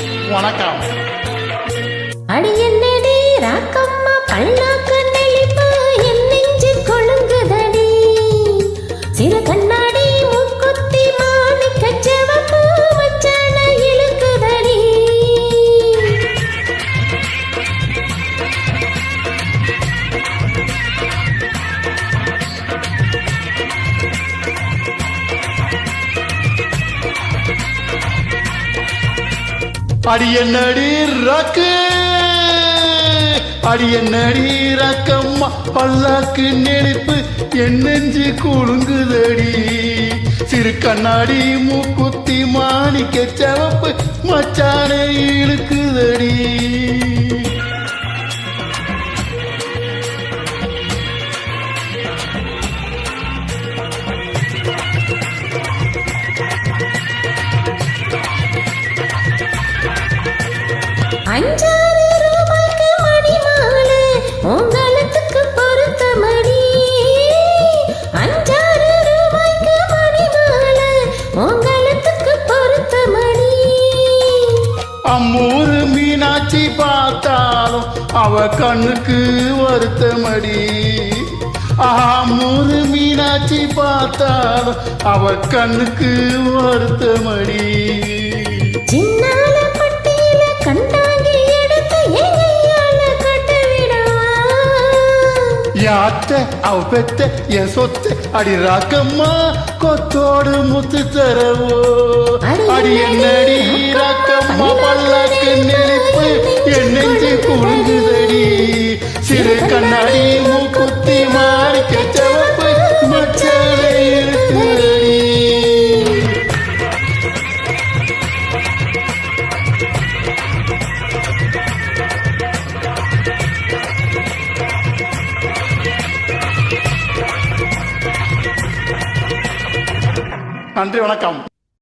வணக்கம். அடி என்னடி ராக்கம்மா பல்லாக்கு நெளிப்பு என் நெஞ்சு கொழுங்குதடி சிறு கண்ணாடி மூக்குத்தி மாணிக்க செவப்பு மச்சான இழுக்குதடி அடிய நடீராக்கு அடிய நடீராக்கம்மா பல்லாக்கு நெளிப்பு என் நெஞ்சு குழுங்குதடி சிறு கண்ணாடி மூக்குத்தி மாணிக்க செவப்பு மச்சான இழுக்குதடி. அஞ்சாறு ரூபாய்க்கு மணி மாலை உங்களத்துக்கு பொறுத்த மணி அஞ்சாறு ரூபாய்க்கு மணி மாலை உங்களத்துக்கு பொறுத்த மணி அம்மூரு மீனாட்சி பார்த்தாலும் அவ கண்ணுக்கு வருத்தமடி. அம்மூரு மீனாட்சி பார்த்தாலும் அவ கண்ணுக்கு வருத்தமடி. சின்னால பட்டியல கண்டாங்கி எடுத்து எங்கையால கட்டவிடவா யாத்த அவ பெத்த என் சொத்து அடி ராக்கம்மா கொத்தோடு முத்து தரவோ. அடி என்னடி ராக்கம்மா பல்லாக்கு நெளிப்பு என் நெஞ்சு குழுங்குதடி சிறு கண்ணாடி மூக்குத்தி மாணிக்க செவப்பு மச்சான இழுக்குதடி. நன்றி, வணக்கம்.